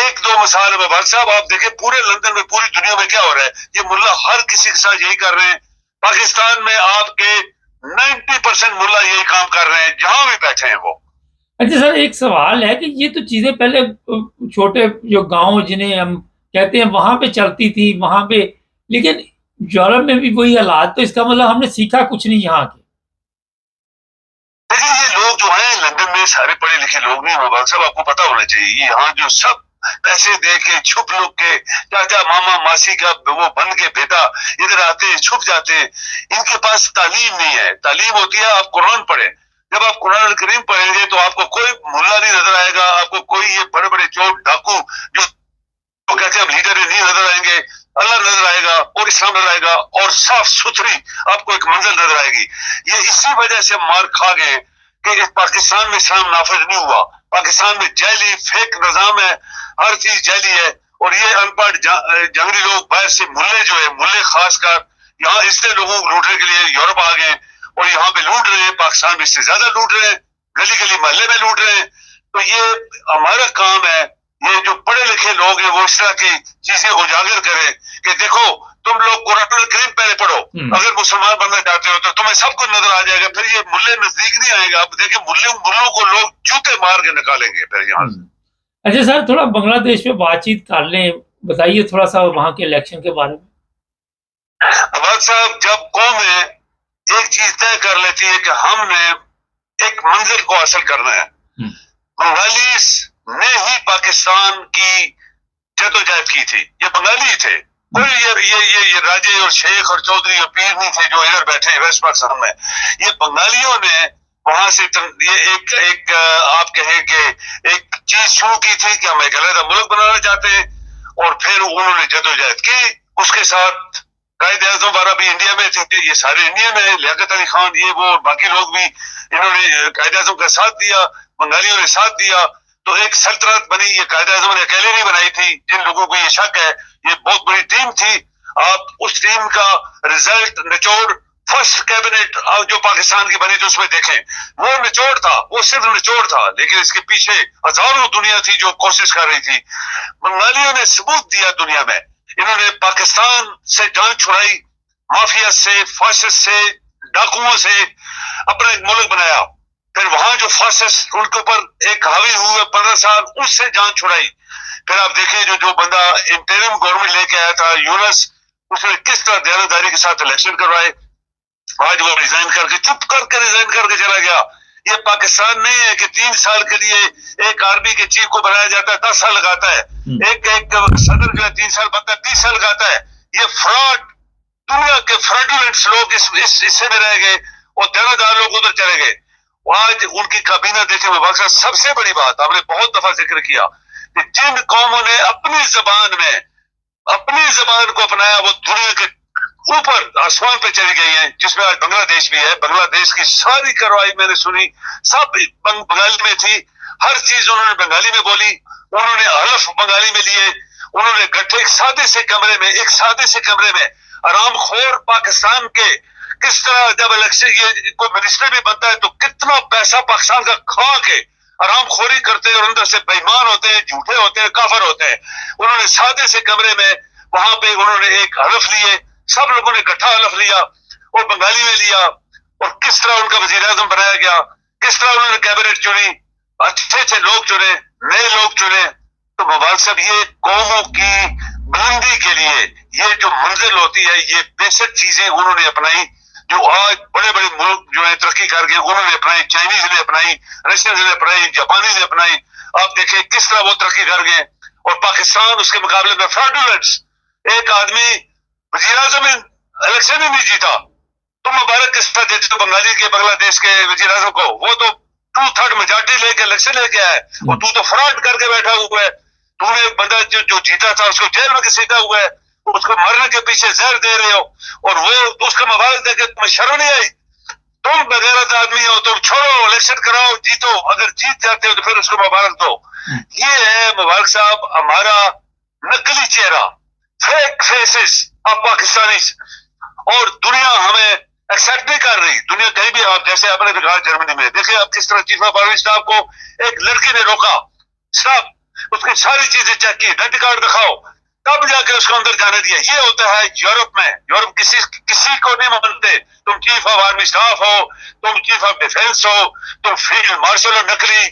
ایک دو مثال ہے بھائی صاحب، آپ دیکھیں پورے لندن میں، پوری دنیا میں کیا ہو رہا ہے، یہ ملا ہر کسی کے ساتھ یہی کر رہے ہیں. پاکستان میں آپ کے 90% ملا یہی کام کر رہے ہیں جہاں بھی بیٹھے ہیں وہ. اچھا سر، ایک سوال ہے کہ یہ تو چیزیں پہلے چھوٹے جو گاؤں جنہیں ہم کہتے ہیں وہاں پہ چلتی تھی وہاں پہ، لیکن یورپ میں بھی وہی حالات، تو اس کا مطلب ہم نے سیکھا کچھ نہیں یہاں کے. لیکن یہ لوگ جو ہیں لندن میں سارے پڑھے لکھے لوگ نہیں، مبارک صاحب آپ کو پتا ہونا چاہیے، یہاں جو سب پیسے دے کے چھپ لوگ کے چاچا ماما ماسی کا وہ بن کے بیٹا ادھر آتے ہیں، چھپ جاتے ہیں. ان کے پاس تعلیم نہیں ہے. تعلیم ہوتی ہے آپ قرآن پڑھیں. جب آپ قرآن کریم پڑھیں گے تو آپ کو کوئی ملا نہیں نظر آئے گا، آپ کو کوئی یہ بڑے بڑے چور ڈاکو جو کہتے ہیں لیڈر نہیں نظر آئیں گے. اللہ نظر آئے گا اور اسلام نظر آئے گا اور صاف ستھری آپ کو ایک منزل نظر آئے گی. یہ اسی وجہ سے مار کھا گئے کہ پاکستان میں اسلام نافذ نہیں ہوا. پاکستان میں جعلی فیک نظام ہے، ہر چیز جعلی ہے. اور یہ ان پڑھ جنگلی لوگ باہر سے ملے جو ہے، ملے خاص کر یہاں اس لیے لوگوں کو لوٹنے کے لیے یورپ آ گئے اور یہاں پہ لوٹ رہے ہیں. پاکستان میں اس سے زیادہ لوٹ رہے ہیں، گلی گلی محلے میں لوٹ رہے ہیں. تو یہ ہمارا کام ہے، یہ جو پڑھے لکھے لوگ ہیں وہ اس طرح کی چیزیں اجاگر کریں کہ دیکھو تم لوگ قرآن کریم پہلے پڑھو، اگر مسلمان بننا چاہتے ہو تو تمہیں سب کچھ نظر آ جائے گا. پھر یہ ملے نزدیک نہیں آئے گا. آپ دیکھیں ملوں کو لوگ جوتے مار کے نکالیں گے پھر یہاں سے. اچھا سر، تھوڑا بنگلہ دیش پہ بات چیت کر لیں، بتائیے تھوڑا سا وہاں کے الیکشن کے بارے میں. عباد صاحب، جب قومیں ایک چیز طے کر لیتی ہے کہ ہم نے ایک منزل کو حاصل کرنا ہے، بنگالیز نے ہی پاکستان کی جدوجہد کی تھی. یہ بنگالی تھے، کوئی یہ راجے اور شیخ اور چودھری اور پیر نہیں تھے جو ادھر بیٹھے ویسٹ پاکستان میں. یہ بنگالیوں نے وہاں سے یہ ایک آپ کہیں کہ ایک چیز شروع کی تھی کہ ہم ایک علیحدہ ملک بنانا چاہتے ہیں، اور پھر انہوں نے جدوجہد کی. اس کے ساتھ قائد اعظم بارہ بھی انڈیا میں تھے، یہ سارے انڈیا میں، لیاقت علی خان یہ وہ باقی لوگ بھی، انہوں نے قائد اعظم کا ساتھ دیا، بنگالیوں نے ساتھ دیا. تو ایک سلطنت بنی. یہ قائد اعظم نے اکیلے نہیں بنائی تھی. جن لوگوں کو یہ شک ہے، یہ بہت بڑی ٹیم تھی. آپ اس ٹیم کا رزلٹ نچوڑ فرسٹ کیبنٹ جو پاکستان کی بنی تھی اس میں دیکھیں، وہ نچوڑ تھا، وہ صرف نچوڑ تھا، لیکن اس کے پیچھے ہزاروں دنیا تھی جو کوشش کر رہی تھی. بنگالیوں نے ثبوت دیا دنیا میں. انہوں نے پاکستان سے جان چھڑائی، مافیا سے، فاسسٹ سے، ڈاکوؤں سے اپنا ایک ملک بنایا. پھر وہاں جو فاسسٹ ان کے اوپر ایک حاوی ہوئے 15 سال، اس سے جان چھڑائی. پھر آپ دیکھیں جو بندہ انٹرم گورنمنٹ لے کے آیا تھا یونس، اس نے کس طرح دیانتداری کے ساتھ الیکشن کروائے. آج وہ ریزائن کر کے چپ کر کے ریزائن کر کے چلا گیا. یہ پاکستان نہیں ہے کہ 3 سال کے لیے ایک آرمی کے چیف کو بنایا جاتا ہے، 10 سال لگاتا ہے. ایک صدر جو ہے 3 سال بنتا ہے، 30 سال لگاتا ہے. یہ فراڈ، دنیا کے فراڈولنٹس لوگ اس حصے میں رہ گئے اور دیانتدار لوگ ادھر چلے گئے. آج ان کی کابینہ دیکھیں مبارک، سب سے بڑی بات ہم نے بہت دفعہ ذکر کیا کہ جن قوموں نے اپنی زبان کو اپنایا وہ دنیا کے اوپر آسمان پہ چلی گئی ہیں، جس میں آج بنگلہ دیش بھی ہے. بنگلہ دیش کی ساری کارروائی میں نے سنی، سب بنگالی میں تھی، ہر چیز انہوں نے بنگالی میں بولی. انہوں نے حلف بنگالی میں لیے. انہوں نے گٹھے ایک سادے سے کمرے میں آرام خور پاکستان کے کس طرح جب الیکشن یہ کوئی منسٹر بھی بنتا ہے تو کتنا پیسہ پاکستان کا کھا کے آرام خوری کرتے ہیں اور اندر سے بے ایمان ہوتے ہیں، جھوٹے ہوتے ہیں، کافر ہوتے ہیں. انہوں نے سادے سے کمرے میں وہاں پہ انہوں نے ایک حلف لیے، سب لوگوں نے اکٹھا حلف لیا اور بنگالی میں لیا. اور کس طرح ان کا وزیر اعظم بنایا گیا، کس طرح انہوں نے کیبنٹ چنی، اچھے لوگ چنے، نئے لوگ چنے. تو مبارک صاحب، یہ قوموں کی بلندی کے لیے یہ جو منزل ہوتی ہے، یہ بیسک چیزیں انہوں نے اپنائی جو آج بڑے بڑے ملک جو ہے ترقی کر گئے انہوں نے اپنائی. چائنیز نے اپنائی، رشین نے اپنائی، جاپانی نے اپنائی. آپ دیکھیں کس طرح وہ ترقی کر گئے. اور پاکستان اس کے مقابلے میں فراڈولنٹس، ایک آدمی وزیر اعظم الیکشن ہی نہیں جیتا. تم مبارک کس طرح دیتے ہو بنگالی کے بنگلہ دیش کے وزیر اعظم کو؟ وہ تو 2/3 میجارٹی لے کے الیکشن لے کے آئے اور تو فراڈ کر کے بیٹھا ہوا ہے. تو نے بندہ جو جیتا تھا اس کو جیل میں گھسیٹا ہوا ہے، اس کو مرنے کے پیچھے زہر دے رہے ہو اور وہ اس کا مبارک دے کے تمہیں شرم نہیں آئی؟ تم بغیرت آدمی ہو، تم چھوڑو، الیکشن کراؤ، جیتو. اگر جیت جاتے ہو تو پھر اس کو مبارک دو. یہ ہے مبارک صاحب ہمارا نقلی چہرہ، فیک فیسز آف پاکستانی. اور دنیا ہمیں ایکسپٹ نہیں کر رہی. دنیا کہیں بھی، آپ جیسے آپ نے بھی کہا جرمنی میں دیکھیں آپ کس طرح چیف آف آرمی اسٹاف کو ایک لڑکی نے روکا. صاحب اس کی ساری چیزیں چیک کی, آئیڈینٹی کارڈ دکھاؤ, تب جا کے اس کو اندر جانے دیا. یہ ہوتا ہے یورپ میں. یورپ کسی کو نہیں مانتے. تم چیف آف آرمی اسٹاف ہو, تم چیف آف ڈیفینس ہو, تم فیلڈ مارشل ہو, نکلی,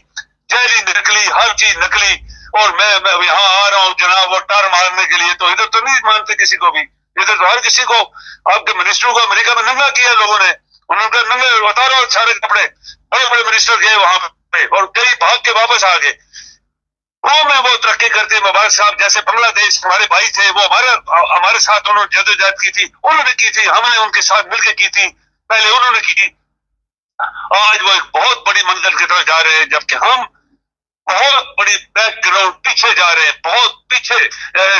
جیلی نکلی, ہر چیز نکلی, اور میں یہاں آ رہا ہوں جناب وہ ٹار مارنے کے لیے. تو ادھر تو نہیں مانتے کسی کو بھی. ادھر تو ہر کسی کو, آپ کے منسٹروں کو امریکہ میں ننگا کیا لوگوں نے, انہوں نے ننگے اتارو سارے کپڑے. بڑے بڑے منسٹر گئے وہاں پہ اور کئی بھاگ کے واپس آ گئے. وہ میں وہ ترقی کرتے مبارک صاحب جیسے بنگلہ دیش ہمارے بھائی تھے, وہ ہمارے ساتھ انہوں نے جدوجہد کی تھی, انہوں نے کی تھی, ہم نے ان کے ساتھ مل کے کی تھی, پہلے انہوں نے کی. آج وہ ایک بہت بڑی منزل کی طرف جا رہے ہیں, جبکہ ہم بہت بڑی بیک گراؤنڈ پیچھے جا رہے ہیں, بہت پیچھے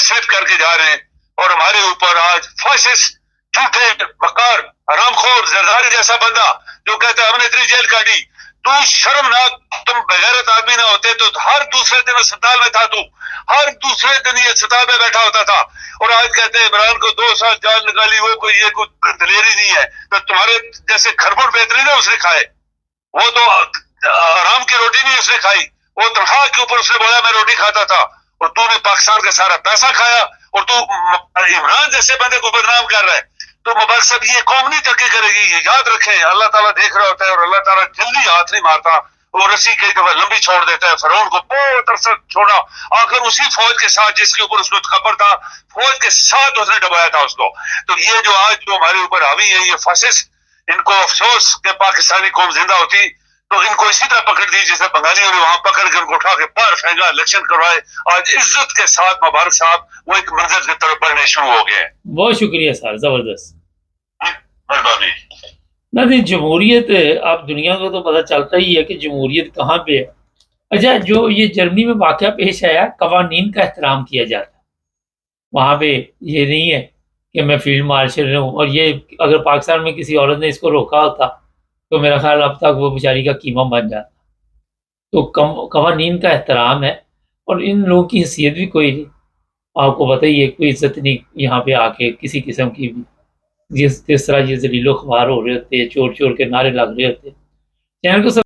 سلپ کر کے جا رہے ہیں. اور ہمارے اوپر آج فاسسٹ, جھوٹے, مکار, حرام خور, زرداری جیسا بندہ جو کہتا ہے ہم نے اتنی جیل کاٹی. تو شرمناک, تم بغیرت آدمی نہ ہوتے تو ہر دوسرے دن اسپتال میں تھا, تو ہر دوسرے دن یہ اسپتال میں بیٹھا ہوتا تھا. اور آج کہتے ہیں عمران کو 2 سال جان نکالی, وہ کوئی یہ کوئی دلیری نہیں ہے. تو تمہارے جیسے کھربوٹ بہترین ہے اس نے کھائے, وہ تو آرام کی روٹی نہیں اس نے کھائی, وہ تنخواہ کے اوپر اس نے بولا میں روٹی کھاتا تھا, اور تو نے پاکستان کا سارا پیسہ کھایا, اور تو عمران جیسے بندے کو بدنام کر رہا ہے. تو مبارک صاحب یہ قوم نہیں ترقی کرے گی, یہ یاد رکھیں. اللہ تعالیٰ دیکھ رہا ہوتا ہے, اور اللہ تعالیٰ جلدی ہاتھ نہیں مارتا, وہ رسی کئی دفعہ لمبی چھوڑ دیتا ہے. فرعون کو بہت عرصہ چھوڑا, آخر اسی فوج کے ساتھ جس کے اوپر اس کو خبر تھا, فوج کے ساتھ اس نے ڈبایا تھا اس کو. تو یہ جو آج جو ہمارے اوپر حاوی ہے, یہ فاسسٹ, ان کو افسوس کہ پاکستانی قوم زندہ ہوتی تو ان کو اسی طرح پکڑ دی جیسے بنگالیوں نے وہاں پکڑ کے ان کو اٹھا کے باہر پھینکا, الیکشن کروائے. آج عزت کے ساتھ مبارک صاحب وہ ایک منظر کی طرف بڑھنے شروع ہو گئے. بہت شکریہ سر, زبردست. مہربانی. نہیں, جمہوریت اب دنیا کو تو پتہ چلتا ہی ہے کہ جمہوریت کہاں پہ ہے. اچھا, جو یہ جرمنی میں واقعہ پیش آیا, قوانین کا احترام کیا جاتا ہے وہاں پہ. یہ نہیں ہے کہ میں فیلڈ مارشل ہوں, اور یہ اگر پاکستان میں کسی عورت نے اس کو روکا ہوتا تو میرا خیال اب تک وہ بیچاری کا قیمہ بن جاتا. تو قوانین کا احترام ہے, اور ان لوگوں کی حیثیت بھی کوئی نہیں. آپ کو پتہ ہی ہے, کوئی عزت نہیں یہاں پہ آ کے کسی قسم کی بھی. جس طرح یہ ذلیل و خوار ہو رہے ہوتے ہیں, چور چور کے نعرے لگ رہے ہوتے ہیں. چینل کو